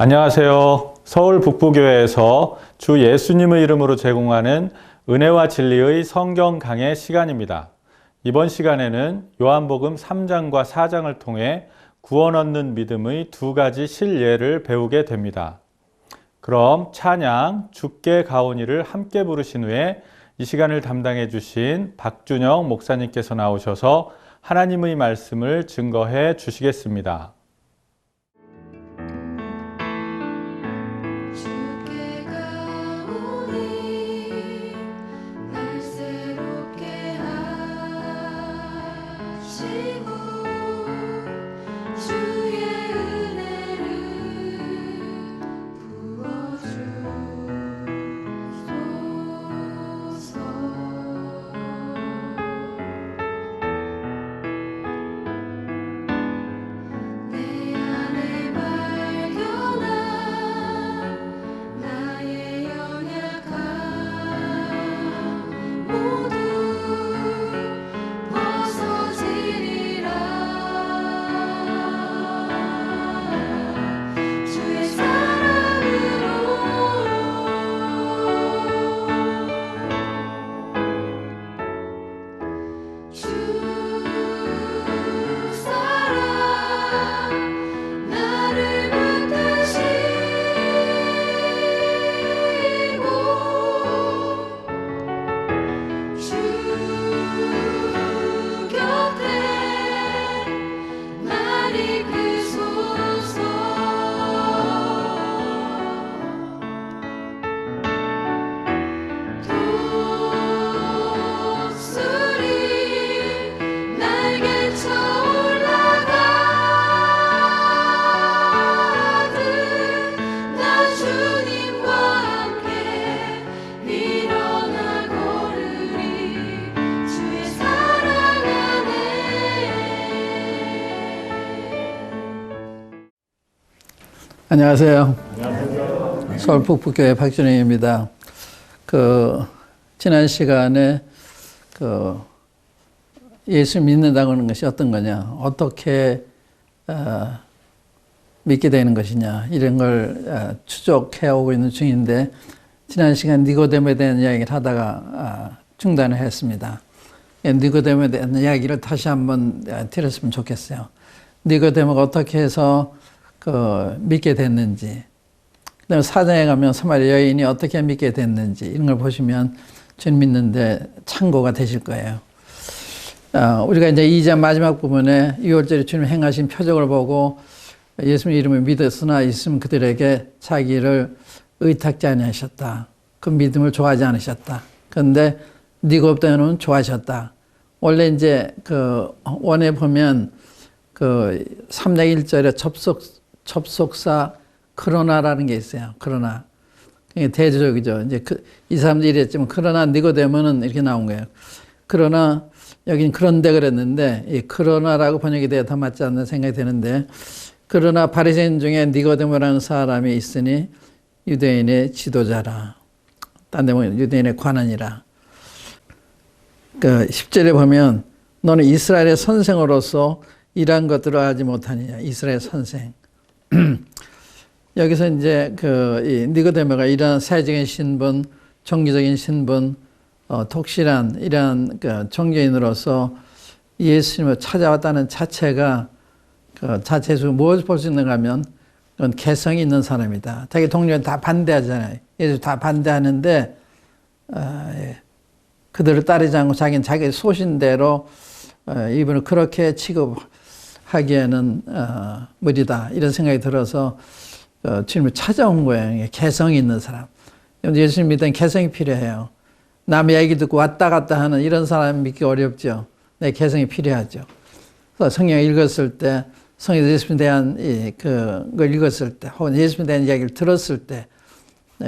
안녕하세요. 서울 북부교회에서 주 예수님의 이름으로 제공하는 은혜와 진리의 성경 강해 시간입니다. 이번 시간에는 요한복음 3장과 4장을 통해 구원 얻는 믿음의 두 가지 실예를 배우게 됩니다. 그럼 찬양 주께 가오니를 함께 부르신 후에 이 시간을 담당해 주신 박준영 목사님께서 나오셔서 하나님의 말씀을 증거해 주시겠습니다. 안녕하세요. 안녕하세요. 서울 북부교회 박준영입니다. 지난 시간에 예수 믿는다고 하는 것이 어떤 거냐, 어떻게 믿게 되는 것이냐, 이런 걸 추적해 오고 있는 중인데, 지난 시간 니고데모에 대한 이야기를 하다가 중단을 했습니다. 니고데모에 대한 이야기를 다시 한번 드렸으면 좋겠어요. 니고데모가 어떻게 해서 믿게 됐는지, 그다음에 4장에 가면 사마리아 여인이 어떻게 믿게 됐는지, 이런 걸 보시면 주님 믿는데 참고가 되실 거예요. 우리가 이제 2장 마지막 부분에 6월절에 주님 행하신 표적을 보고 예수님 이름을 믿었으나 있으면 그들에게 자기를 의탁지 아니하셨다. 그 믿음을 좋아하지 않으셨다. 그런데 니고데모는 좋아하셨다. 원래 이제 원에 보면 3장 1절에 접속사 그러나라는 게 있어요. 그러나. 대조적이죠. 이제 이 사람들이 이랬지만, 그러나 니고데모는 이렇게 나온 거예요. 그러나, 여긴 그런데 그랬는데, 이 그러나라고 번역이 돼야 더 맞지 않는 생각이 드는데, 그러나 바리새인 중에 니고데모라는 사람이 있으니 유대인의 지도자라. 딴 데 보면 유대인의 관원이라. 10절에 보면, 너는 이스라엘의 선생으로서 이러한 것들을 하지 못하느냐. 이스라엘 선생. 여기서 이제 이 니고데모가 이러한 사회적인 신분, 종교적인 신분, 독실한 이러한 종교인으로서 예수님을 찾아왔다는 자체가 자체에서 무엇을 볼 수 있는가 하면, 그건 개성이 있는 사람이다. 자기 동료는 다 반대하잖아요. 예수 다 반대하는데 그들을 따르지 않고 자기는 자기 소신대로 이분을 그렇게 취급하기에는 무리다, 이런 생각이 들어서 주님을 찾아온 거예요. 개성이 있는 사람. 예수님 믿는 개성이 필요해요. 남의 얘기 듣고 왔다 갔다 하는 이런 사람 믿기 어렵죠. 내 개성이 필요하죠. 그래서 성경을 읽었을 때, 성경에서 예수님에 대한 그걸 읽었을 때, 혹은 예수님에 대한 이야기를 들었을 때,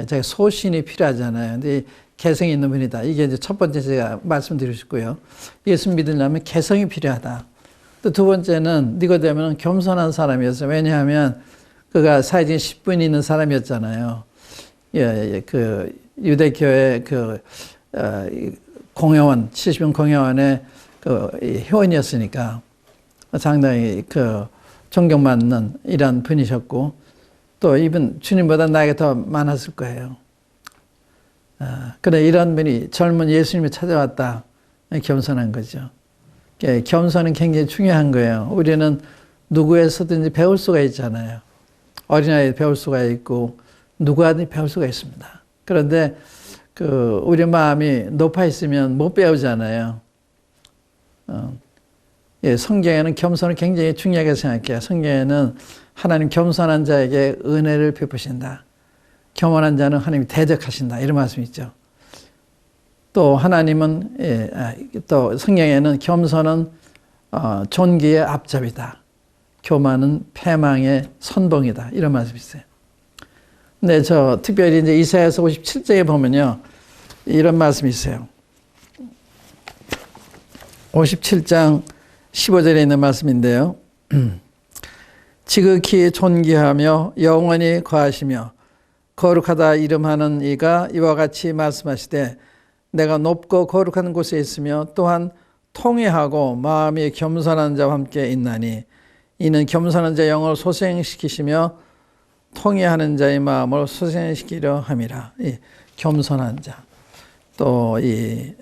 자기 소신이 필요하잖아요. 근데 개성이 있는 분이다. 이게 이제 첫 번째 제가 말씀드리고 싶고요. 예수 믿으려면 개성이 필요하다. 또 두 번째는 니고데모는 겸손한 사람이었어요. 왜냐하면 그가 사회적인 신분이 있는 사람이었잖아요. 유대교회 공회원, 70년 공회원의 회원이었으니까 상당히 존경받는 이런 분이셨고, 또 이분 주님보다 나에게 더 많았을 거예요. 그래 이런 분이 젊은 예수님이 찾아왔다. 겸손한 거죠. 겸손은 굉장히 중요한 거예요. 우리는 누구에서든지 배울 수가 있잖아요. 어린아이 배울 수가 있고 누구하든지 배울 수가 있습니다. 그런데 우리 마음이 높아 있으면 못 배우잖아요. 성경에는 겸손을 굉장히 중요하게 생각해요. 성경에는 하나님 겸손한 자에게 은혜를 베푸신다. 겸손한 자는 하나님이 대적하신다. 이런 말씀이 있죠. 또 하나님은 또 성경에는 겸손은 존귀의 앞잡이다. 교만은 패망의 선봉이다. 이런 말씀이 있어요. 근데 특별히 이제 이사야서 57장에 보면요. 이런 말씀이 있어요. 57장 15절에 있는 말씀인데요. 지극히 존귀하며 영원히 거하시며 거룩하다 이름하는 이가 이와 같이 말씀하시되 내가 높고 거룩한 곳에 있으며 또한 통회하고 마음이 겸손한 자와 함께 있나니 이는 겸손한 자의 영을 소생시키시며 통회하는 자의 마음을 소생시키려 함이라. 이 겸손한 자. 또 이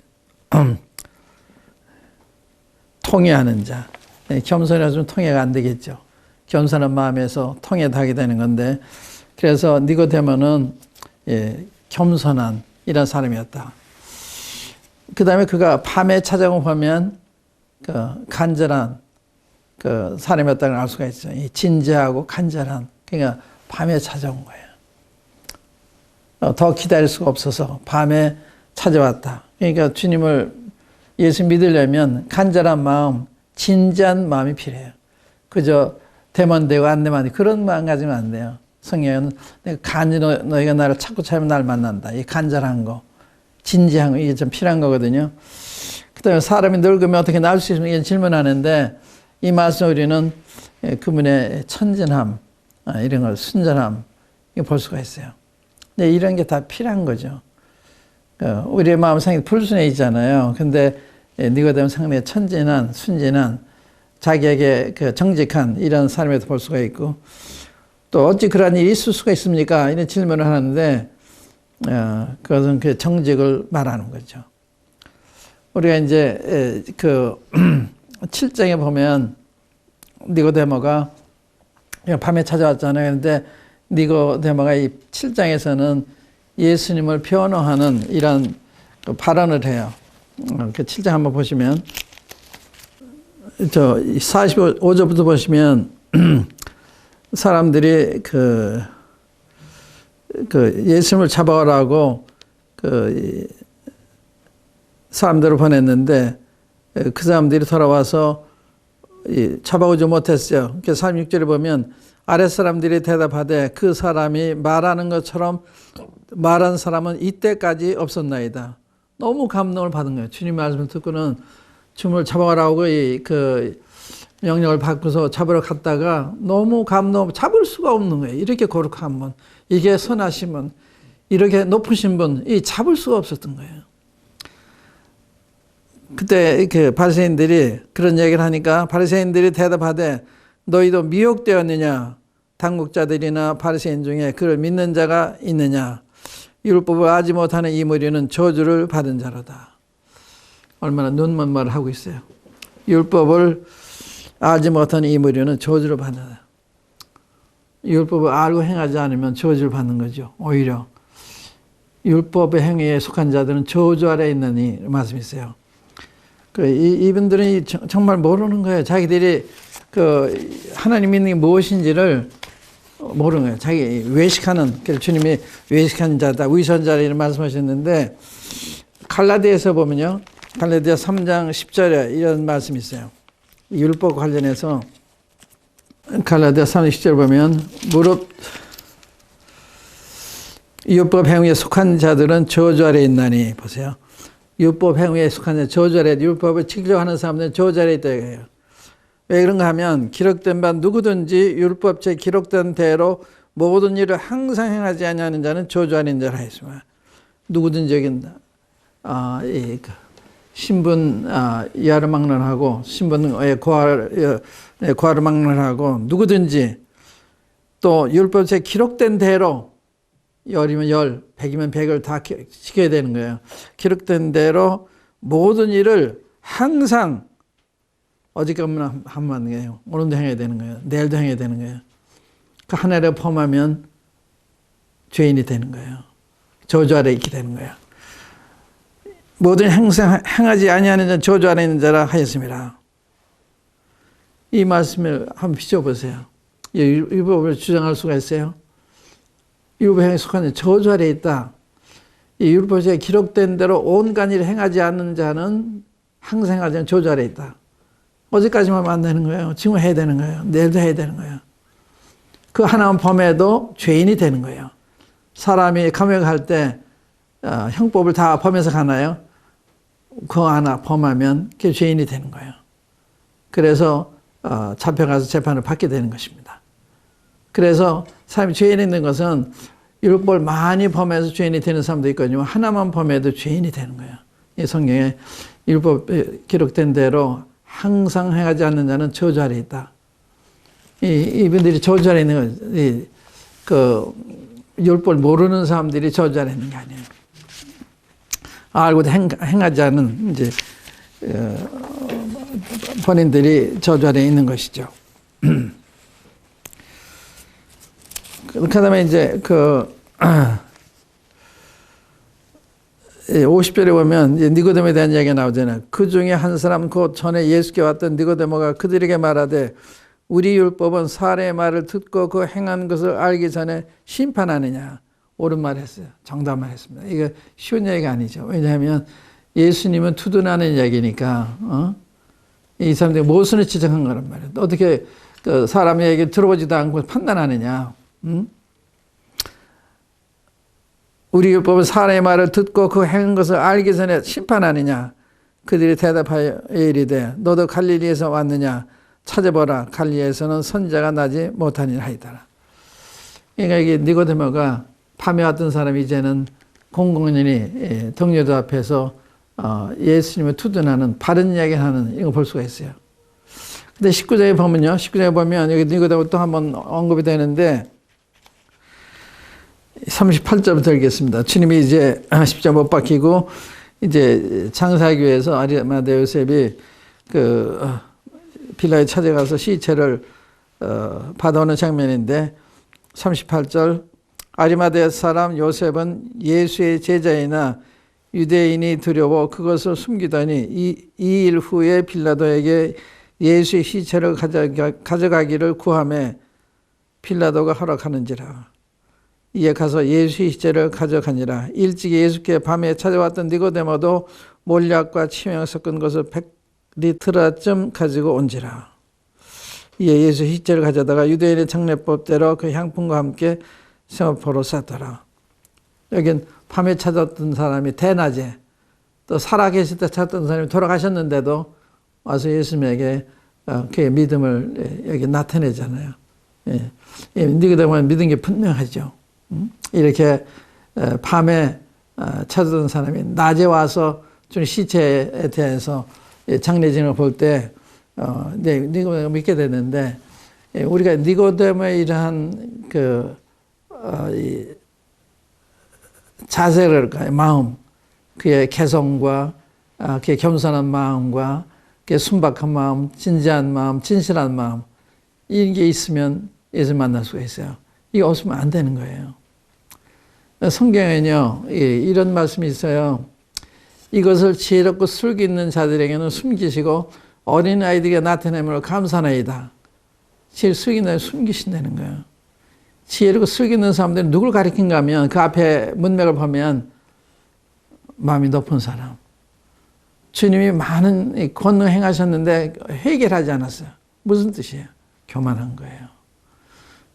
통회하는 자. 겸손해서 통회가 안 되겠죠. 겸손한 마음에서 통회도 하게 되는 건데 그래서 니고데모는 겸손한 이런 사람이었다. 그 다음에 그가 밤에 찾아오고 보면 간절한 사람이었다는 걸 알 수가 있어요. 진지하고 간절한. 그러니까 밤에 찾아온 거예요. 더 기다릴 수가 없어서 밤에 찾아왔다. 그러니까 주님을 예수 믿으려면 간절한 마음, 진지한 마음이 필요해요. 그저 대면되고 안 되면 그런 마음 가지면 안 돼요. 성경은 내가 간절히 너희가 나를 찾고 찾으면 나를 만난다. 이 간절한 거, 진지한 거 이게 좀 필요한 거거든요. 그다음에 사람이 늙으면 어떻게 나을 수 있습니까? 질문하는데 이 말씀 우리는 그분의 천진함, 이런 걸 순전함 이거 볼 수가 있어요. 근데 이런 게 다 필요한 거죠. 우리의 마음 상당히 불순해 있잖아요. 근데 니고데모 상당히 천진한, 순진한, 자기에게 정직한 이런 사람에도 볼 수가 있고 또 어찌 그런 일이 있을 수가 있습니까? 이런 질문을 하는데 그것은 그 정직을 말하는 거죠. 우리가 이제 7장에 보면 니고데모가 밤에 찾아왔잖아요. 그런데 니고데모가 이 7장에서는 예수님을 변호하는 이런 발언을 해요. 그 7장 한번 보시면 45절부터 보시면 사람들이 예수님을 잡아오라고 사람들을 보냈는데 그 사람들이 돌아와서 잡아오지 못했어요. 그래서 46절에 보면 아랫사람들이 대답하되 그 사람이 말하는 것처럼 말한 사람은 이때까지 없었나이다. 너무 감동을 받은 거예요. 주님 말씀을 듣고는 주님을 잡아가라고 명령을 받고서 잡으러 갔다가 너무 잡을 수가 없는 거예요. 이렇게 거룩한 분, 이게 선하신 분, 이렇게 높으신 분, 잡을 수가 없었던 거예요. 그때 바리새인들이 그런 얘기를 하니까 바리새인들이 대답하되 너희도 미혹되었느냐? 당국자들이나 바리새인 중에 그를 믿는 자가 있느냐? 율법을 알지 못하는 이 무리는 저주를 받은 자로다. 얼마나 눈먼 말을 하고 있어요. 율법을 알지 못하는 이 무리는 저주를 받는다. 율법을 알고 행하지 않으면 저주를 받는 거죠. 오히려 율법의 행위에 속한 자들은 저주 아래 있느니 말씀이 있어요. 이분들은 정말 모르는 거예요. 자기들이 하나님 믿는 게 무엇인지를 모르는 거예요. 자기 외식하는, 주님이 외식하는 자다, 위선자라 이런 말씀하셨는데 갈라디아에서 보면요. 갈라디아 3장 10절에 이런 말씀이 있어요. 율법 관련해서 갈라디아 3장 10절 보면 율법 행위에 속한 자들은 저주 아래 있나니 보세요. 율법 행위에 속한 자 저주 아래, 율법을 지키려고 사람들은 저주 아래 있다 이거예요. 왜 그런가 하면 기록된 바 누구든지 율법책에 기록된 대로 모든 일을 항상 행하지 아니하는 자는 저주 아래 있는 자라 했습니다. 누구든지 여긴 신분 이하를 막론하고 신분의 고하를 막론하고 누구든지 또 율법에 기록된 대로 열이면 열, 백이면 백을 다 지켜야 되는 거예요. 기록된 대로 모든 일을 항상 어지간하면 하면 안 돼요. 오늘도 행해야 되는 거예요. 내일도 행해야 되는 거예요. 그 한 해를 범하면 죄인이 되는 거예요. 저주 아래 있게 되는 거예요. 모든 행하지 아니하는 자는 저주 아래 있는 자라 하였습니다. 이 말씀을 한번 비춰보세요. 율법을 주장할 수가 있어요. 율법에 속하는 저주 아래 있다. 이 율법에 기록된 대로 온갖 일을 행하지 않는 자는 항상 행하지 않는 저주 아래 있다. 어제까지만 하면 안 되는 거예요. 지금 해야 되는 거예요. 내일도 해야 되는 거예요. 그 하나만 범해도 죄인이 되는 거예요. 사람이 감옥에 갈 때 형법을 다 범해서 가나요? 그거 하나 범하면 그게 죄인이 되는 거예요. 그래서 잡혀가서 재판을 받게 되는 것입니다. 그래서 사람이 죄인 있는 것은 율법을 많이 범해서 죄인이 되는 사람도 있거든요. 하나만 범해도 죄인이 되는 거예요. 이 성경에 율법에 기록된 대로 항상 행하지 않는 자는 저주 아래 있다. 이분들이 저주 아래 있는 그 율법을 모르는 사람들이 저주 아래 있는 게 아니에요. 알고도 행하지 않은 이제 본인들이 저주 아래 있는 것이죠. 그다음에 이제 50절에 보면 이제 니고데모에 대한 이야기가 나오잖아요. 그 중에 한 사람 곧 전에 예수께 왔던 니고데모가 그들에게 말하되 우리 율법은 사람의 말을 듣고 그 행한 것을 알기 전에 심판하느냐. 옳은 말 했어요. 정답만 했습니다. 이거 쉬운 얘기가 아니죠. 왜냐하면 예수님은 투둔하는 이야기니까 이 사람들이 모순을 지적한 거란 말이에요. 어떻게 그 사람의 얘기 들어보지도 않고 판단하느냐. 우리 율법은 사람의 말을 듣고 그 행한 것을 알기 전에 심판하느냐. 그들이 대답하여 이르되 너도 갈릴리에서 왔느냐. 찾아보라. 갈릴리에서는 선지자가 나지 못하니라 하이더라. 그러니까 이게 니고데모가 밤에 왔던 사람이 이제는 공공연히 동료들 앞에서 예수님을 투둔하는 바른 이야기를 하는 이거 볼 수가 있어요. 근데 19장에 보면요. 19장에 보면 여기 니고데모 또 한번 언급이 되는데 38절부터 읽겠습니다. 주님이 이제 십자가 못 박히고 이제 장사교회에서 아리마대 요셉이 빌라에 찾아가서 시체를 받아오는 장면인데 38절 아리마대 사람 요셉은 예수의 제자이나 유대인이 두려워 그것을 숨기더니 이 일 후에 빌라도에게 예수의 시체를 가져가기를 구하매 빌라도가 허락하는지라. 이에 가서 예수의 시체를 가져가니라. 일찍이 예수께 밤에 찾아왔던 니고데모도 몰약과 치명을 섞은 것을 100리터쯤 가지고 온지라. 이에 예수 시체를 가져다가 유대인의 장례법대로 그 향품과 함께 세마포로 쌌더라. 여긴 밤에 찾았던 사람이 대낮에 또 살아계실 때 찾았던 사람이 돌아가셨는데도 와서 예수님에게 그의 믿음을 여기 나타내잖아요. 니고데모는 믿은 게 분명하죠. 이렇게 밤에 찾았던 사람이 낮에 와서 좀 시체에 대해서 장례진을 볼 때 니고데모가 믿게 되는데 우리가 니고데모의 이러한 이 자세랄까요? 마음, 그의 개성과 그의 겸손한 마음과 그의 순박한 마음, 진지한 마음, 진실한 마음 이런 게 있으면 예수를 만날 수가 있어요. 이게 없으면 안 되는 거예요. 성경에는요 이런 말씀이 있어요. 이것을 지혜롭고 슬기 있는 자들에게는 숨기시고 어린아이들에게 나타내므로 감사나이다. 지혜를 슬기 있는 자들 숨기신다는 거예요. 지혜롭고 슬기 있는 사람들은 누굴 가리킨가 하면 그 앞에 문맥을 보면 마음이 높은 사람. 주님이 많은 권능 행하셨는데 회개를 하지 않았어요. 무슨 뜻이에요? 교만한 거예요.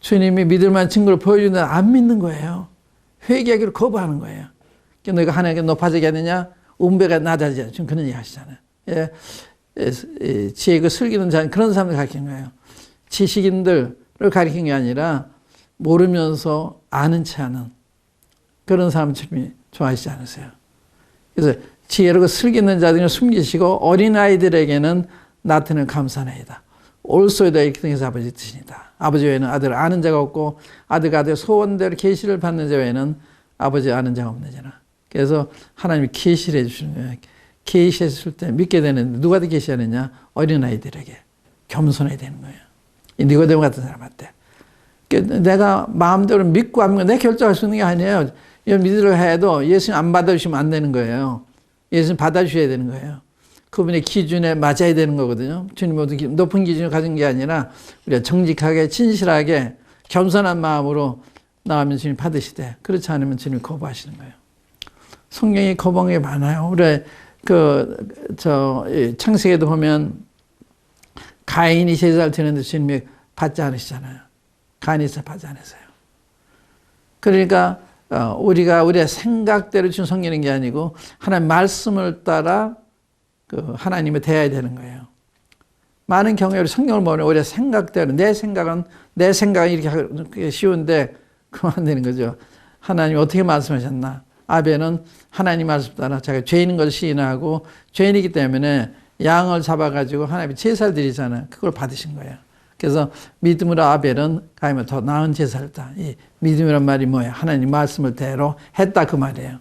주님이 믿을 만한 증거를 보여주는데 안 믿는 거예요. 회개하기를 거부하는 거예요. 너희가 하나님께 높아지겠느냐? 운배가 낮아져. 지금 그런 얘기 하시잖아요. 지혜가 슬기는 자는 그런 사람들 가리킨 거예요. 지식인들을 가리킨 게 아니라 모르면서 아는 체 하는 그런 사람 주님이 좋아하시지 않으세요. 그래서 지혜롭고 슬기 있는 자들을 숨기시고 어린아이들에게는 나타내는 감사나이다. 올소이다 이렇게 해서 아버지 뜻이니다. 아버지 외에는 아들을 아는 자가 없고 아들과 아들의 소원대로 계시를 받는 자 외에는 아버지 아는 자가 없느니라. 그래서 하나님이 계시를 해주시는 거예요. 계시했을 때 믿게 되는데 누구한테 계시하느냐? 어린아이들에게 겸손해야 되는 거예요. 이 니고데모 같은 사람한테. 내가 마음대로 믿고 안 믿고 내 결정할 수 있는 게 아니에요. 이런 믿으려 해도 예수님 안 받아주시면 안 되는 거예요. 예수님 받아주셔야 되는 거예요. 그분의 기준에 맞아야 되는 거거든요. 주님 모두 높은 기준을 가진 게 아니라 우리가 정직하게 진실하게 겸손한 마음으로 나가면 주님 받으시되 그렇지 않으면 주님 거부하시는 거예요. 성경이 거부한 게 많아요. 우리 창세기에도 보면 가인이 제사를 드리는데 주님이 받지 않으시잖아요. 가인이 받지 않으세요. 그러니까 우리가 우리의 생각대로 충성하는 게 아니고 하나님 말씀을 따라 하나님을 대해야 되는 거예요. 많은 경우에 우리 성경을 보면 우리의 생각대로 내 생각은 이렇게 하기 쉬운데 그만 안 되는 거죠. 하나님이 어떻게 말씀하셨나? 아벨은 하나님 말씀 따라 자기가 죄인인 것을 시인하고 죄인이기 때문에 양을 잡아가지고 하나님이 제사를 드리잖아요. 그걸 받으신 거예요. 그래서 믿음으로 아벨은 가임은 더 나은 제사를 했다. 이 믿음이란 말이 뭐예요? 하나님 말씀을 대로 했다 그 말이에요.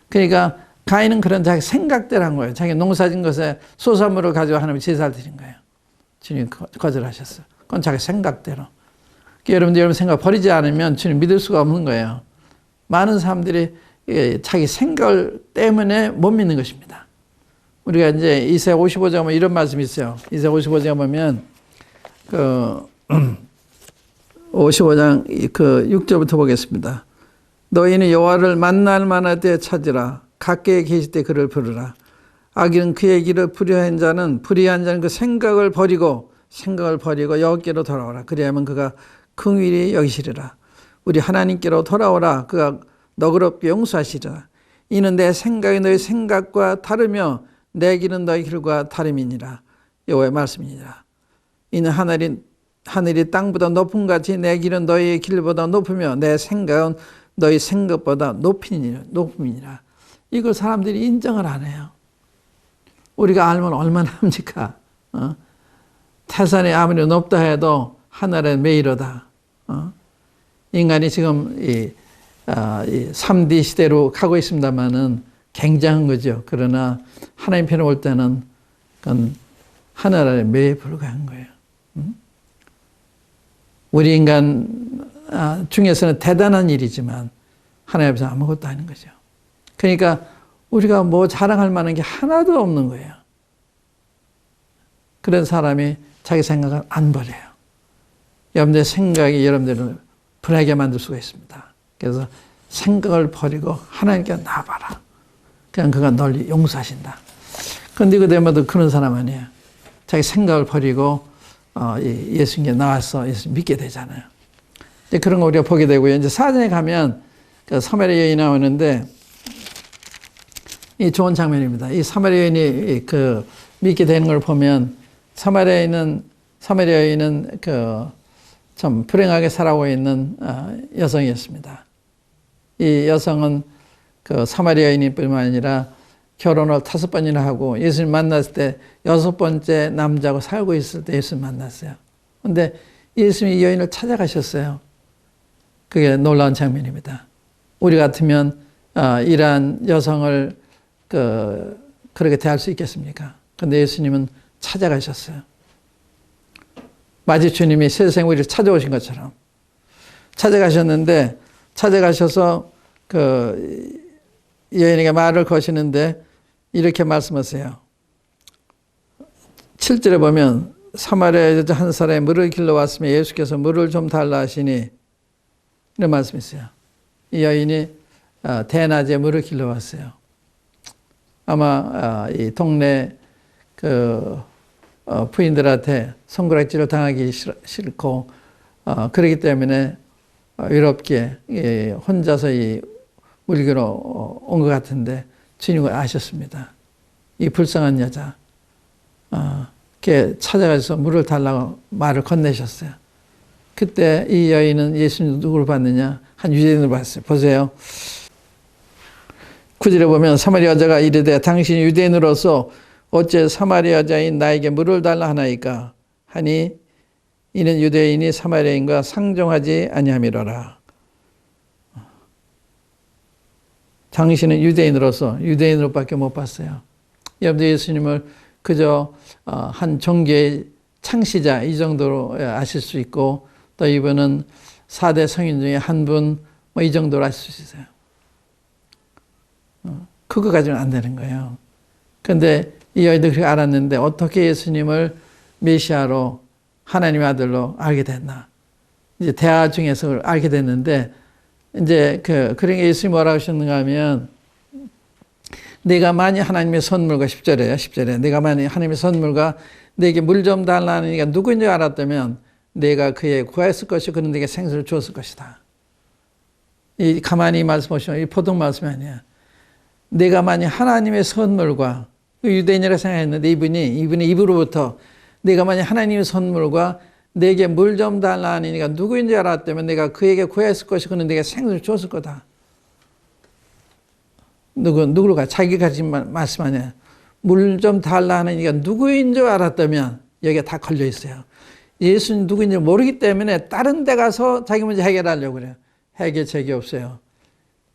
그러니까 가인은 그런 자기 생각대로 한 거예요. 자기 농사진 것에 소산물을 가지고 하나님 제사를 드린 거예요. 주님 거절하셨어요. 그건 자기 생각대로. 그러니까 여러분 생각 버리지 않으면 주님 믿을 수가 없는 거예요. 많은 사람들이 자기 생각 때문에 못 믿는 것입니다. 우리가 이제 이사야 55장 보면 이런 말씀이 있어요. 이사야 55장 보면 55장 6절부터 보겠습니다. 너희는 여호와를 만날 만할 때 찾으라. 각계에 계실 때 그를 부르라. 악인은 그의 길을 불의한 자는 그 생각을 버리고 여호와께로 돌아오라. 그리하면 그가 긍휼히 여기시리라. 우리 하나님께로 돌아오라. 그가 너그럽게 용서하시리라. 이는 내 생각이 너희 생각과 다르며 내 길은 너희 길과 다름이니라. 여호와의 말씀이니라. 이는 하늘이 땅보다 높은 같이 내 길은 너희의 길보다 높으며 내 생각은 너희 생각보다 높음이니라. 이걸 사람들이 인정을 안 해요. 우리가 알면 얼마나 합니까? 태산이 아무리 높다 해도 하늘은 매이로다. 인간이 지금 이 3D 시대로 가고 있습니다만은 굉장한 거죠. 그러나 하나님 편에 올 때는 그건 하늘에 매에 불과한 거예요. 우리 인간 중에서는 대단한 일이지만 하나님 앞에서 아무것도 아닌 거죠. 그러니까 우리가 뭐 자랑할 만한 게 하나도 없는 거예요. 그런 사람이 자기 생각을 안 버려요. 여러분들의 생각이 여러분들을 불하게 만들 수가 있습니다. 그래서 생각을 버리고 하나님께 나와봐라. 그냥 그가 널리 용서하신다. 그런데 니고데모도 그런 사람 아니에요. 자기 생각을 버리고 예수님께 나와서 예수님 믿게 되잖아요. 이제 그런 거 우리가 보게 되고요. 이제 사전에 가면 그 사마리아 여인이 나오는데 이 좋은 장면입니다. 이 사마리아 여인이 믿게 되는 걸 보면 사마리아 여인은 참 불행하게 살아오고 있는 여성이었습니다. 이 여성은 사마리아 여인뿐만 아니라 결혼을 5번이나 하고 예수님 만났을 때 6번째 남자하고 살고 있을 때 예수님 만났어요. 그런데 예수님이 이 여인을 찾아가셨어요. 그게 놀라운 장면입니다. 우리 같으면 이러한 여성을 그렇게 대할 수 있겠습니까? 그런데 예수님은 찾아가셨어요. 마치 주님이 세상 우리를 찾아오신 것처럼 찾아가셨는데 찾아가셔서 여인에게 말을 거시는데 이렇게 말씀하세요. 7절에 보면 사마리아 여자 한 사람이 물을 길러 왔으며 예수께서 물을 좀 달라 하시니 이런 말씀이 있어요. 이 여인이 대낮에 물을 길러 왔어요. 아마 이 동네 부인들한테 손가락질을 당하기 싫고 그렇기 때문에 외롭게 혼자서 이 물기로 온 것 같은데 주님은 아셨습니다. 이 불쌍한 여자 걔 찾아가서 물을 달라고 말을 건네셨어요. 그때 이 여인은 예수님 누구를 봤느냐? 한 유대인을 봤어요. 보세요. 9절에 보면 사마리아 여자가 이르되 당신이 유대인으로서 어째 사마리아 여자인 나에게 물을 달라 하나이까 하니 이는 유대인이 사마리아인과 상종하지 아니함이로라. 당신은 유대인으로밖에 못 봤어요. 여러분들 예수님을 그저 한 종교의 창시자 이 정도로 아실 수 있고, 또 이분은 4대 성인 중에 한 분 이 정도로 아실 수 있어요. 그거 가지고는 안 되는 거예요. 그런데 이 여인도 그렇게 알았는데 어떻게 예수님을 메시아로 하나님의 아들로 알게 됐나? 이제 대화 중에서 알게 됐는데, 이제 그러니까 예수님이 뭐라고 하셨는가 하면, 내가 만일 하나님의 선물과 10절에 내가 만일 하나님의 선물과 내게 물 좀 달라는 이가 누구인지 알았다면 내가 그에 구했을 것이고 그는 내게 생수를 주었을 것이다. 이 가만히 말씀하시면 이 보통 말씀이 아니야. 내가 만일 하나님의 선물과, 유대인이라 생각했는데 이분이 입으로부터 내가 만일 하나님의 선물과 내게 물 좀 달라는 이가 누구인지 알았다면 내가 그에게 구했을 것이고 그는 내게 생수를 주었을 거다. 누구가 자기가 지금 말씀하냐. 물 좀 달라는 이가 누구인 줄 알았다면 여기에 다 걸려 있어요. 예수님 누구인지 모르기 때문에 다른 데 가서 자기 문제 해결하려고 그래요. 해결책이 없어요.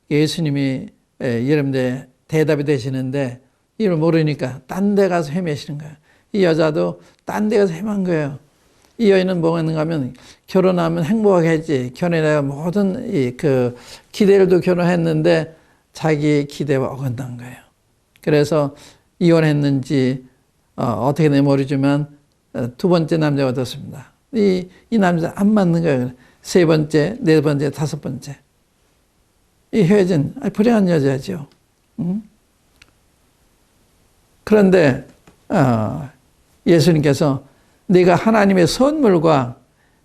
예수님이 여러분들 대답이 되시는데 이걸 모르니까 딴 데 가서 헤매시는 거예요. 이 여자도 딴 데 가서 헤맨 거예요. 이 여인은 뭐가 있는가 하면 결혼하면 행복하겠지. 결혼해야 모든 기대를도 결혼했는데 자기의 기대와 어긋난 거예요. 그래서 이혼했는지 어떻게 됐는지 모르지만 두 번째 남자가 됐습니다. 이 남자 안 맞는 거예요. 세 번째, 네 번째, 다섯 번째. 이 헤어진 불행한 여자죠. 그런데 예수님께서 네가 하나님의 선물과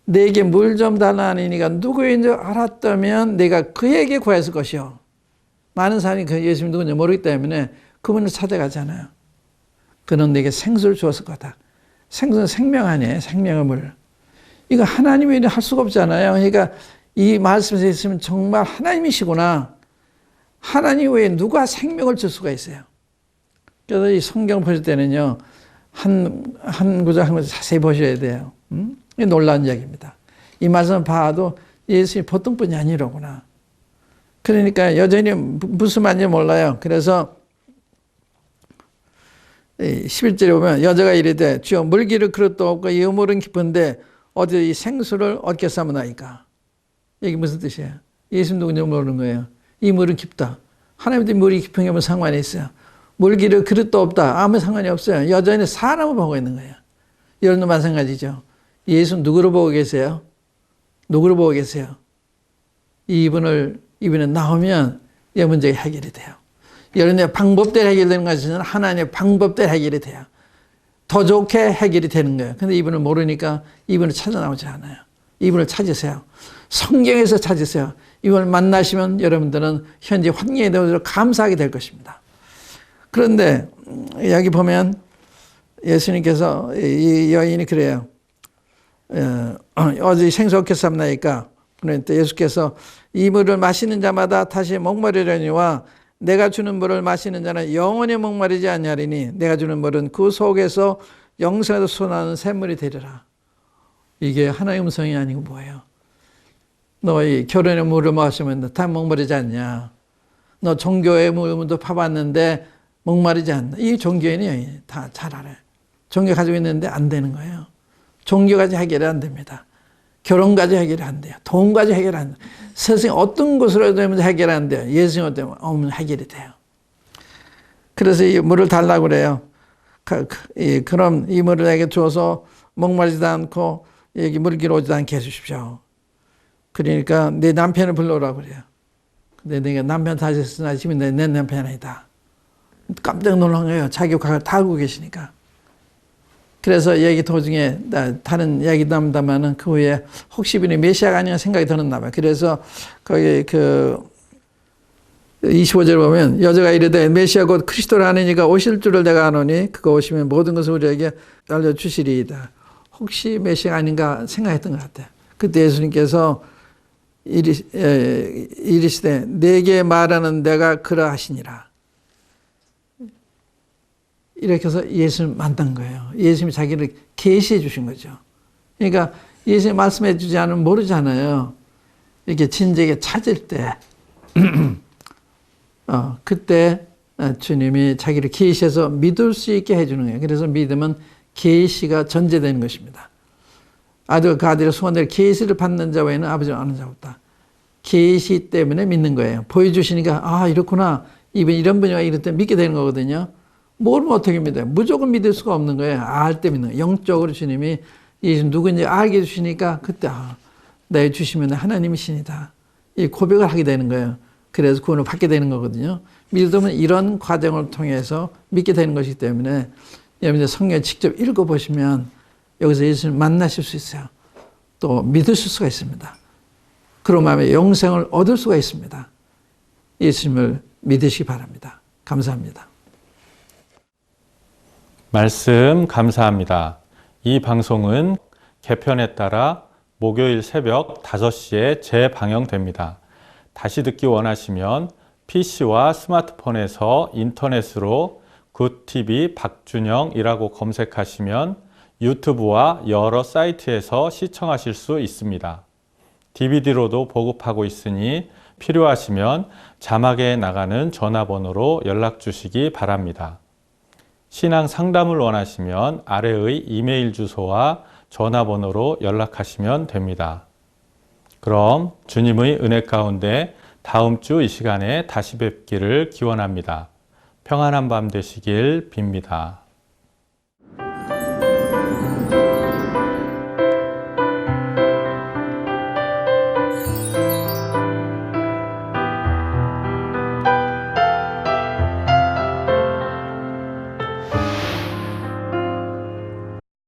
내게 물 좀 달라는 이가 누구인 줄 알았다면 내가 그에게 구했을 것이요. 많은 사람이 그 예수님 누구인지 모르기 때문에 그분을 찾아가잖아요. 그는 내게 생수를 주었을 거다. 생수는 생명 아니에요. 생명의 물. 이거 하나님이 할 수가 없잖아요. 그러니까 이 말씀에서 있으면 정말 하나님이시구나. 하나님 외에 누가 생명을 줄 수가 있어요. 그래서 이 성경 보실 때는요. 한 구절 한 구절 자세히 보셔야 돼요. 이 놀라운 이야기입니다. 이 말씀을 봐도 예수님이 보통 분이 아니로구나. 그러니까 여전히 무슨 말인지 몰라요. 그래서 11절에 보면 여자가 이르되 주여 물기를 그릇도 없고 이 우물은 깊은데 어디서 이 생수를 얻게 삼으나이까. 이게 무슨 뜻이에요? 예수님 누군지 모르는 거예요. 이 물은 깊다. 하나님도 물이 깊은 게 무슨 상관이 있어요? 물기를 그릇도 없다. 아무 상관이 없어요. 여전히 사람을 보고 있는 거예요. 여러분도 마찬가지죠. 예수는 누구를 보고 계세요? 누구를 보고 계세요? 이분은 나오면 이 문제가 해결이 돼요. 여러분의 방법대로 해결되는 것은 하나님의 방법대로 해결이 돼요. 더 좋게 해결이 되는 거예요. 근데 이분을 모르니까 이분을 찾아 나오지 않아요. 이분을 찾으세요. 성경에서 찾으세요. 이분을 만나시면 여러분들은 현재 환경에 대해서 감사하게 될 것입니다. 그런데 여기 보면 예수님께서 이 여인이 그래요. 어제 생수 얻게 삼나이까. 그러니까 예수께서 이 물을 마시는 자마다 다시 목마르려니와 내가 주는 물을 마시는 자는 영원히 목마르지 아니하리니 내가 주는 물은 그 속에서 영생에서 솟아나는 샘물이 되리라. 이게 하나님의 음성이 아니고 뭐예요? 너 이 결혼의 물을 마시면 다 목마르지 않냐? 너 종교의 물도 파봤는데 목마르지 않나? 이 종교인이 다 잘 알아요. 종교 가지고 있는데 안 되는 거예요. 종교 가지고 해결이 안 됩니다. 결혼 가지고 해결이 안 돼요. 돈 가지고 해결이 안 돼요. 세상에 어떤 것으로 되면 해결이 안 돼요. 예수님 때문에 오면 해결이 돼요. 그래서 이 물을 달라고 그래요. 그럼 이 물을 내게 주어서 목마르지도 않고 여기 물기로 오지도 않게 해주십시오. 그러니까 내 남편을 불러오라고 그래요. 근데 내가 남편 다시 했으나 지금 내 남편 아니다. 깜짝 놀란 거예요. 자기 각을 다 알고 계시니까. 그래서 얘기 도중에 다른 이야기 남다마는 그 후에 혹시 이분이 메시아가 아니냐 생각이 들었나 봐요. 그래서 거기 25절 보면 여자가 이르되 메시아 곧 그리스도를 아는 이가 오실 줄을 내가 아노니 그가 오시면 모든 것을 우리에게 알려주시리이다. 혹시 메시아가 아닌가 생각했던 것 같아요. 그때 예수님께서 이르시되 내게 말하는 내가 그러하시니라. 이렇게 해서 예수를 만난 거예요. 예수님이 자기를 계시해 주신 거죠. 그러니까 예수님 말씀해 주지 않으면 모르잖아요. 이렇게 진지하게 찾을 때, 그때 주님이 자기를 계시해서 믿을 수 있게 해주는 거예요. 그래서 믿음은 계시가 전제되는 것입니다. 아들 그 아들의 소원대로 계시를 받는 자 외에는 아버지를 아는 자가 없다. 계시 때문에 믿는 거예요. 보여주시니까 아 이렇구나. 이런 분이 이럴 때 믿게 되는 거거든요. 모르면 어떻게 믿어요? 무조건 믿을 수가 없는 거예요. 알 때 믿는 거예요. 영적으로 주님이 예수 누구인지 알게 해주시니까 그때 내 주시면 하나님이시니다. 이 고백을 하게 되는 거예요. 그래서 구원을 받게 되는 거거든요. 믿음은 이런 과정을 통해서 믿게 되는 것이기 때문에 여러분들 성경을 직접 읽어보시면 여기서 예수를 만나실 수 있어요. 또 믿으실 수가 있습니다. 그런 마음에 영생을 얻을 수가 있습니다. 예수님을 믿으시기 바랍니다. 감사합니다. 말씀 감사합니다. 이 방송은 개편에 따라 목요일 새벽 5시에 재방영됩니다. 다시 듣기 원하시면 PC와 스마트폰에서 인터넷으로 굿TV 박준영이라고 검색하시면 유튜브와 여러 사이트에서 시청하실 수 있습니다. DVD로도 보급하고 있으니 필요하시면 자막에 나가는 전화번호로 연락 주시기 바랍니다. 신앙 상담을 원하시면 아래의 이메일 주소와 전화번호로 연락하시면 됩니다. 그럼 주님의 은혜 가운데 다음 주 이 시간에 다시 뵙기를 기원합니다. 평안한 밤 되시길 빕니다.